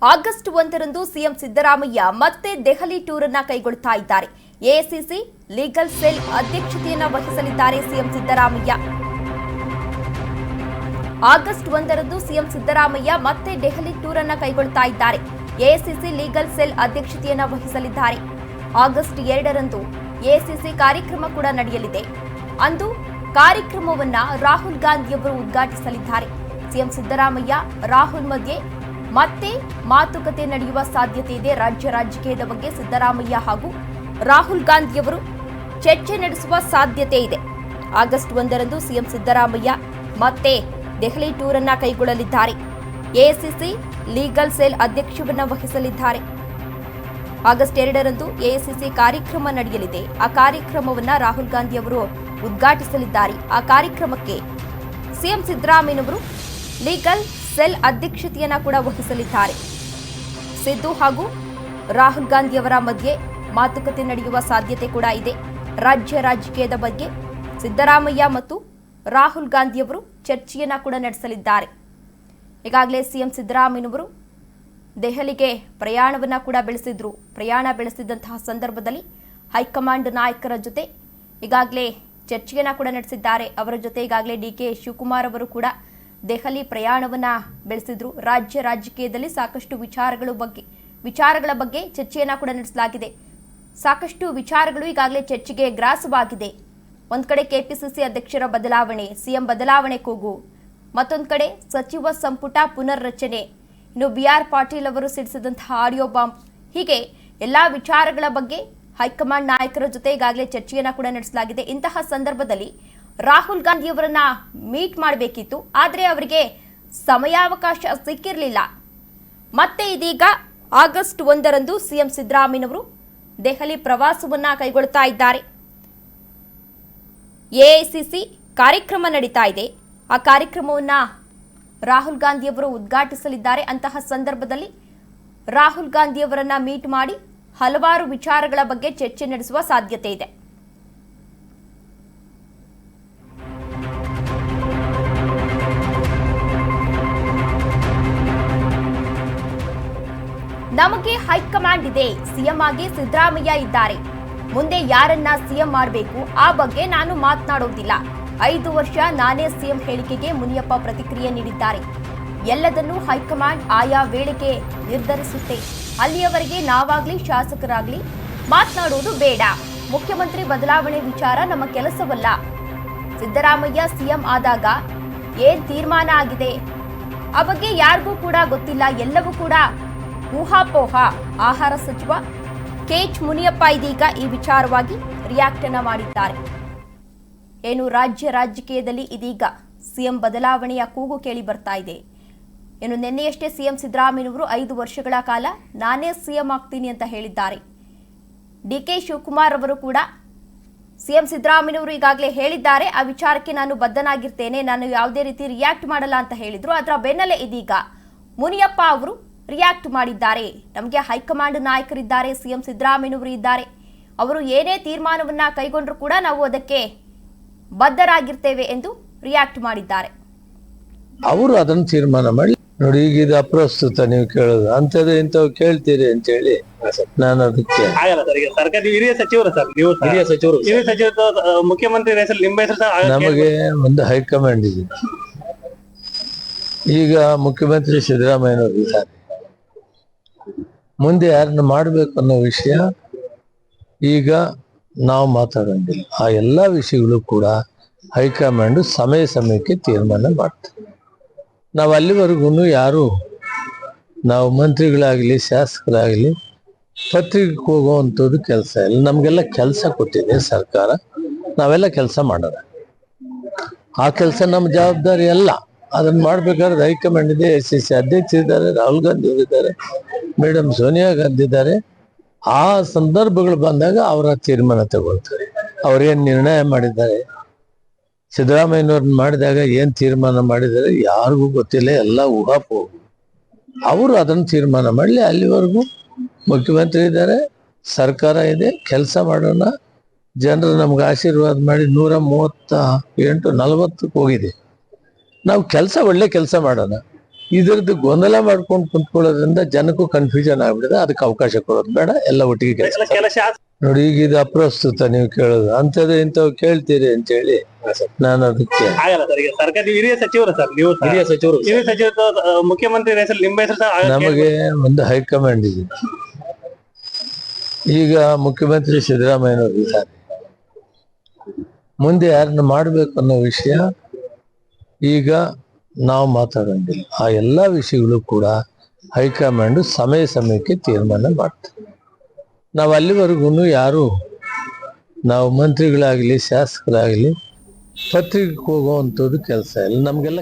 August 1ರಂದು CM Siddaramaiah ಮತ್ತೆ Delhi tour ಅನ್ನು ಕೈಗೊಳ್ಳುತ್ತಾ ಇದ್ದಾರೆ. ಎಐಸಿಸಿ ಲೀಗಲ್ ಸೆಲ್ ಅಧ್ಯಕ್ಷತೆಯನ್ನು ವಹಿಸಲಿದ್ದಾರೆ ಸಿಎಂ ಸಿದ್ದರಾಮಯ್ಯ. ಆಗಸ್ಟ್ 1ರಂದು ಸಿಎಂ ಸಿದ್ದರಾಮಯ್ಯ ಮತ್ತೆ ದೆಹಲಿ ಟೂರ್ ಅನ್ನು ಕೈಗೊಳ್ಳುತ್ತಾ ಇದ್ದಾರೆ. ಎಐಸಿಸಿ ಲೀಗಲ್ ಸೆಲ್ ಅಧ್ಯಕ್ಷತೆಯನ್ನು ವಹಿಸಲಿದ್ದಾರೆ. ಆಗಸ್ಟ್ 2ರಂದು ಎಐಸಿಸಿ ಕಾರ್ಯಕ್ರಮ ಕೂಡ ನಡೆಯಲಿದೆ. ಅಂದು ಕಾರ್ಯಕ್ರಮವನ್ನು ರಾಹುಲ್ ಗಾಂಧಿ ಅವರು ಉದ್ಘಾಟಿಸಲಿದ್ದಾರೆ. ಸಿಎಂ ಸಿದ್ದರಾಮಯ್ಯ ರಾಹುಲ್ ಮಧ್ಯೆ ಮತ್ತೆ ಮಾತುಕತೆ ನಡೆಯುವ ಸಾಧ್ಯತೆ ಇದೆ. ರಾಜ್ಯ ರಾಜಕೀಯದ ಬಗ್ಗೆ ಸಿದ್ದರಾಮಯ್ಯ ಹಾಗೂ ರಾಹುಲ್ ಗಾಂಧಿ ಅವರು ಚರ್ಚೆ ನಡೆಸುವ ಸಾಧ್ಯತೆ ಇದೆ. ಆಗಸ್ಟ್ 1ರಂದು ಸಿಎಂ ಸಿದ್ದರಾಮಯ್ಯ ಮತ್ತೆ ದೆಹಲಿ ಟೂರ್ ಅನ್ನು ಕೈಗೊಳ್ಳಲಿದ್ದಾರೆ. ಎಐಸಿಸಿ ಲೀಗಲ್ ಸೆಲ್ ಅಧ್ಯಕ್ಷವನ್ನು ವಹಿಸಲಿದ್ದಾರೆ. ಆಗಸ್ಟ್ 2ರಂದು ಎಐಸಿಸಿ ಕಾರ್ಯಕ್ರಮ ನಡೆಯಲಿದೆ. ಆ ಕಾರ್ಯಕ್ರಮವನ್ನು ರಾಹುಲ್ ಗಾಂಧಿ ಅವರು ಉದ್ಘಾಟಿಸಲಿದ್ದಾರೆ. ಆ ಕಾರ್ಯಕ್ರಮಕ್ಕೆ ಸಿಎಂ ಸಿದ್ದರಾಮಯ್ಯನವರು ಲೀಗಲ್ ಸೆಲ್ ಅಧ್ಯಕ್ಷತೆಯನ್ನ ಕೂಡ ವಹಿಸಲಿದ್ದಾರೆ. ಸಿದ್ದು ಹಾಗೂ ರಾಹುಲ್ ಗಾಂಧಿ ಅವರ ಮಧ್ಯೆ ಮಾತುಕತೆ ನಡೆಯುವ ಸಾಧ್ಯತೆ ಕೂಡ ಇದೆ. ರಾಜ್ಯ ರಾಜಕೀಯದ ಬಗ್ಗೆ ಸಿದ್ದರಾಮಯ್ಯ ಮತ್ತು ರಾಹುಲ್ ಗಾಂಧಿ ಅವರು ಚರ್ಚೆಯನ್ನ ಕೂಡ ನಡೆಸಲಿದ್ದಾರೆ. ಈಗಾಗಲೇ ಸಿಎಂ ಸಿದ್ದರಾಮಯ್ಯನವರು ದೆಹಲಿಗೆ ಪ್ರಯಾಣವನ್ನ ಕೂಡ ಬೆಳೆಸಿದ್ರು. ಪ್ರಯಾಣ ಬೆಳೆಸಿದಂತಹ ಸಂದರ್ಭದಲ್ಲಿ ಹೈಕಮಾಂಡ್ ನಾಯಕರ ಜೊತೆ ಈಗಾಗಲೇ ಚರ್ಚೆಯನ್ನ ಕೂಡ ನಡೆಸಿದ್ದಾರೆ. ಅವರ ಜೊತೆ ಈಗಾಗಲೇ ಡಿಕೆ ಶಿವಕುಮಾರ್ ಅವರು ಕೂಡ ದೆಹಲಿ ಪ್ರಯಾಣವನ್ನ ಬೆಳೆಸಿದ್ರು. ರಾಜ್ಯ ರಾಜಕೀಯದಲ್ಲಿ ಸಾಕಷ್ಟು ವಿಚಾರಗಳ ಬಗ್ಗೆ ಚರ್ಚೆಯನ್ನ ಕೂಡ ನಡೆಸಲಾಗಿದೆ. ಸಾಕಷ್ಟು ವಿಚಾರಗಳು ಈಗಾಗಲೇ ಚರ್ಚೆಗೆ ಗ್ರಾಸವಾಗಿದೆ. ಒಂದ್ ಕಡೆ ಕೆಪಿಸಿಸಿ ಅಧ್ಯಕ್ಷರ ಬದಲಾವಣೆ, ಸಿಎಂ ಬದಲಾವಣೆ ಕೂಗು, ಮತ್ತೊಂದು ಕಡೆ ಸಚಿವ ಸಂಪುಟ ಪುನರ್ರಚನೆ, ಇನ್ನು BR ಪಾಟೀಲ್ ಅವರು ಸಿಡಿಸಿದಂತಹ ಆಡಿಯೋ ಬಾಂಬ್, ಹೀಗೆ ಎಲ್ಲಾ ವಿಚಾರಗಳ ಬಗ್ಗೆ ಹೈಕಮಾಂಡ್ ನಾಯಕರ ಜೊತೆ ಈಗಾಗಲೇ ಚರ್ಚೆಯನ್ನ ಕೂಡ ನಡೆಸಲಾಗಿದೆ. ಇಂತಹ ಸಂದರ್ಭದಲ್ಲಿ ರಾಹುಲ್ ಗಾಂಧಿ ಅವರನ್ನ ಮೀಟ್ ಮಾಡಬೇಕಿತ್ತು, ಆದರೆ ಅವರಿಗೆ ಸಮಯಾವಕಾಶ ಸಿಕ್ಕಿರಲಿಲ್ಲ. ಮತ್ತೆ ಇದೀಗ ಆಗಸ್ಟ್ 1ರಂದು ಸಿಎಂ ಸಿದ್ದರಾಮಯ್ಯನವರು ದೆಹಲಿ ಪ್ರವಾಸವನ್ನ ಕೈಗೊಳ್ಳುತ್ತಾ ಇದ್ದಾರೆ. ಎಐಸಿಸಿ ಕಾರ್ಯಕ್ರಮ ನಡೀತಾ ಇದೆ. ಆ ಕಾರ್ಯಕ್ರಮವನ್ನ ರಾಹುಲ್ ಗಾಂಧಿ ಅವರು ಉದ್ಘಾಟಿಸಲಿದ್ದಾರೆ. ಅಂತಹ ಸಂದರ್ಭದಲ್ಲಿ ರಾಹುಲ್ ಗಾಂಧಿ ಅವರನ್ನ ಮೀಟ್ ಮಾಡಿ ಹಲವಾರು ವಿಚಾರಗಳ ಬಗ್ಗೆ ಚರ್ಚೆ ನಡೆಸುವ ಸಾಧ್ಯತೆ ಇದೆ. ನಮಗೆ ಹೈಕಮಾಂಡ್ ಇದೆ, ಸಿಎಂ ಆಗಿ ಸಿದ್ದರಾಮಯ್ಯ ಇದ್ದಾರೆ. ಮುಂದೆ ಯಾರನ್ನ ಸಿಎಂ ಮಾಡಬೇಕು ಆ ಬಗ್ಗೆ ನಾನು ಮಾತನಾಡೋದಿಲ್ಲ. 5 ವರ್ಷ ನಾನೇ ಸಿಎಂ ಹೇಳಿಕೆಗೆ ಮುನಿಯಪ್ಪ ಪ್ರತಿಕ್ರಿಯೆ ನೀಡಿದ್ದಾರೆ. ಎಲ್ಲದನ್ನೂ ಹೈಕಮಾಂಡ್ ಆಯಾ ವೇಳೆಗೆ ನಿರ್ಧರಿಸುತ್ತೆ. ಅಲ್ಲಿಯವರೆಗೆ ನಾವಾಗ್ಲಿ ಶಾಸಕರಾಗ್ಲಿ ಮಾತನಾಡುವುದು ಬೇಡ. ಮುಖ್ಯಮಂತ್ರಿ ಬದಲಾವಣೆ ವಿಚಾರ ನಮ್ಮ ಕೆಲಸವಲ್ಲ. ಸಿದ್ದರಾಮಯ್ಯ ಸಿಎಂ ಆದಾಗ ಏನ್ ತೀರ್ಮಾನ ಆಗಿದೆ ಆ ಬಗ್ಗೆ ಯಾರಿಗೂ ಕೂಡ ಗೊತ್ತಿಲ್ಲ. ಎಲ್ಲವೂ ಕೂಡ ಊಹಾಪೋಹ. ಆಹಾರ ಸಚಿವ KH ಮುನಿಯಪ್ಪ ಇದೀಗ ಈ ವಿಚಾರವಾಗಿ ರಿಯಾಕ್ಟ್ ಅನ್ನ ಮಾಡಿದ್ದಾರೆ. ಏನು ರಾಜ್ಯ ರಾಜಕೀಯದಲ್ಲಿ ಇದೀಗ ಸಿಎಂ ಬದಲಾವಣೆಯ ಕೂಗು ಕೇಳಿ ಬರ್ತಾ ಇದೆ. ಏನು ನಿನ್ನೆಯಷ್ಟೇ ಸಿಎಂ ಸಿದ್ದರಾಮಯ್ಯನವರು 5 ವರ್ಷಗಳ ಕಾಲ ನಾನೇ ಸಿಎಂ ಆಗ್ತೀನಿ ಅಂತ ಹೇಳಿದ್ದಾರೆ. ಡಿಕೆ ಶಿವಕುಮಾರ್ ಅವರು ಕೂಡ ಸಿಎಂ ಸಿದ್ದರಾಮಯ್ಯನವರು ಈಗಾಗಲೇ ಹೇಳಿದ್ದಾರೆ, ಆ ವಿಚಾರಕ್ಕೆ ನಾನು ಬದ್ಧನಾಗಿರ್ತೇನೆ, ನಾನು ಯಾವುದೇ ರೀತಿ ರಿಯಾಕ್ಟ್ ಮಾಡಲ್ಲ ಅಂತ ಹೇಳಿದ್ರು. ಅದರ ಬೆನ್ನಲ್ಲೇ ಇದೀಗ ಮುನಿಯಪ್ಪ ಅವರು ರಿಯಾಕ್ಟ್ ಮಾಡಿದ್ದಾರೆ. ನಮಗೆ ಹೈಕಮಾಂಡ್ ನಾಯಕರಿದ್ದಾರೆ, ಸಿಎಂ ಸಿದ್ದರಾಮಯ್ಯನವರು ಇದ್ದಾರೆ, ಅವರು ಏನೇ ತೀರ್ಮಾನವನ್ನ ಕೈಗೊಂಡ್ರು ಕೂಡ ನಾವು ಅದಕ್ಕೆ ಬದ್ಧರಾಗಿರ್ತೇವೆ ಎಂದು ರಿಯಾಕ್ಟ್ ಮಾಡಿದ್ದಾರೆ. ಅವರು ಅದನ್ನು ತೀರ್ಮಾನ ಮಾಡಿ ನೋಡಿ. ಈಗ ಇದು ಅಪ್ರಸ್ತುತ ನೀವು ಕೇಳೋದು ಅಂತದ್ದು ಇಂಥವು ಕೇಳ್ತೀರಿ ಅಂತ ಹೇಳಿ ನಾನು ಅದಕ್ಕೆ ಸರ್ಕಾರ ಹಿರಿಯ ಸಚಿವರು ಸರ್, ನೀವು ಹಿರಿಯ ಸಚಿವರು ಮುಖ್ಯಮಂತ್ರಿ ಹೆಸರು ನಿಮ್ಮ ಹೆಸರು ನಮಗೆ ಒಂದು ಹೈಕಮಾಂಡ್ ಇದೆ. ಈಗ ಮುಖ್ಯಮಂತ್ರಿ ಸಿದ್ದರಾಮಯ್ಯನವರು ಇದ್ದಾರೆ. ಮುಂದೆ ಯಾರನ್ನ ಮಾಡ್ಬೇಕು ಅನ್ನೋ ವಿಷಯ ಈಗ ನಾವು ಮಾತಾಡಂಗಿಲ್ಲ. ಆ ಎಲ್ಲಾ ವಿಷಯಗಳು ಕೂಡ ಹೈಕಮಾಂಡ್ ಸಮಯಕ್ಕೆ ತೀರ್ಮಾನ ಮಾಡ್ತಾರೆ. ನಾವು ಅಲ್ಲಿವರೆಗೂ ಯಾರು ನಾವು ಮಂತ್ರಿಗಳಾಗಲಿ ಶಾಸಕರಾಗಲಿ ಪತ್ರಿಕೆಗೆ ಹೋಗುವಂಥದ್ದು ಕೆಲಸ ಇಲ್ಲ. ನಮಗೆಲ್ಲ ಕೆಲಸ ಕೊಟ್ಟಿದೆ ಸರ್ಕಾರ, ನಾವೆಲ್ಲ ಕೆಲಸ ಮಾಡೋಣ. ಆ ಕೆಲಸ ನಮ್ಮ ಜವಾಬ್ದಾರಿ ಅಲ್ಲ. ಅದನ್ನ ಮಾಡ್ಬೇಕಾದ್ರೆ ಹೈಕಮಾಂಡ್ ಇದೆ, SCC ಅಧ್ಯಕ್ಷ ಇದ್ದಾರೆ, ರಾಹುಲ್ ಗಾಂಧಿ ಅವರಿದ್ದಾರೆ, ಮೇಡಮ್ ಸೋನಿಯಾ ಗಾಂಧಿ ಇದ್ದಾರೆ. ಆ ಸಂದರ್ಭಗಳು ಬಂದಾಗ ಅವರ ತೀರ್ಮಾನ ತಗೊಳ್ತಾರೆ. ಅವ್ರೇನ್ ನಿರ್ಣಯ ಮಾಡಿದ್ದಾರೆ, ಸಿದ್ದರಾಮಯ್ಯನವ್ರನ್ನ ಮಾಡಿದಾಗ ಏನ್ ತೀರ್ಮಾನ ಮಾಡಿದ್ದಾರೆ ಯಾರಿಗೂ ಗೊತ್ತಿಲ್ಲ, ಎಲ್ಲ ಊಹಾಪೋಹ. ಅವರು ಅದನ್ನು ತೀರ್ಮಾನ ಮಾಡಲಿ. ಅಲ್ಲಿವರೆಗೂ ಮುಖ್ಯಮಂತ್ರಿ ಇದ್ದಾರೆ, ಸರ್ಕಾರ ಇದೆ, ಕೆಲಸ ಮಾಡೋಣ. ಜನರು ನಮ್ಗೆ ಆಶೀರ್ವಾದ ಮಾಡಿ 138 40ಕ್ಕೆ ಹೋಗಿದೆ. ನಾವು ಒಳ್ಳೆ ಕೆಲಸ ಮಾಡೋಣ. ಇದರದ್ದು ಗೊಂದಲ ಮಾಡ್ಕೊಂಡು ಕುಂತ್ಕೊಳ್ಳೋದ್ರಿಂದ ಜನಕ್ಕೂ ಕನ್ಫ್ಯೂಷನ್ ಆಗ್ಬಿಡಿದೆ. ಅದಕ್ಕೆ ಅವಕಾಶ ಕೊಡೋದು ಬೇಡ, ಎಲ್ಲ ಒಟ್ಟಿಗೆ ಕೆಲಸ. ಕೆಲ ಶಾಸಕ ನೋಡಿ, ಈಗ ಇದು ಅಪ್ರಸ್ತುತ ನೀವು ಕೇಳೋದು, ಅಂಥದ್ದು ಇಂಥವು ಕೇಳ್ತೀರಿ ಅಂತ ಹೇಳಿ ನಾನು ಅದಕ್ಕೆ ಆಗಲ್ಲ ಸರ್. ಈಗ ಸರ್ಕಾರ ಹಿರಿಯ ಸಚಿವರು ಸರ್, ನೀವು ಹಿರಿಯ ಸಚಿವರು ಮುಖ್ಯಮಂತ್ರಿ ಹೆಸರು ನಿಮ್ಮ ಹೆಸರು ಸಹ ನಮಗೆ ಒಂದು ಹೈಕಮಾಂಡ್ ಇದೆ. ಈಗ ಮುಖ್ಯಮಂತ್ರಿ ಸಿದ್ದರಾಮಯ್ಯನವರು ಇದ್ದಾರೆ, ಮುಂದೆ ಯಾರನ್ನ ಮಾಡ್ಬೇಕು ಅನ್ನೋ ವಿಷಯ ಈಗ ನಾವು ಮಾತಾಡಂಗಿಲ್ಲ. ಆ ಎಲ್ಲಾ ವಿಷಯಗಳು ಕೂಡ ಹೈಕಮಾಂಡ್ ಸಮಯಕ್ಕೆ ತೀರ್ಮಾನ ಮಾಡ್ತಾರೆ. ನಾವು ಅಲ್ಲಿವರೆಗೂ ಯಾರು ನಾವು ಮಂತ್ರಿಗಳಾಗ್ಲಿ ಶಾಸಕರಾಗ್ಲಿ ಪತ್ರಿಕೆಗೆ ಹೋಗುವಂಥದ್ದು ಕೆಲಸ ಇಲ್ಲ ನಮ್ಗೆಲ್ಲ.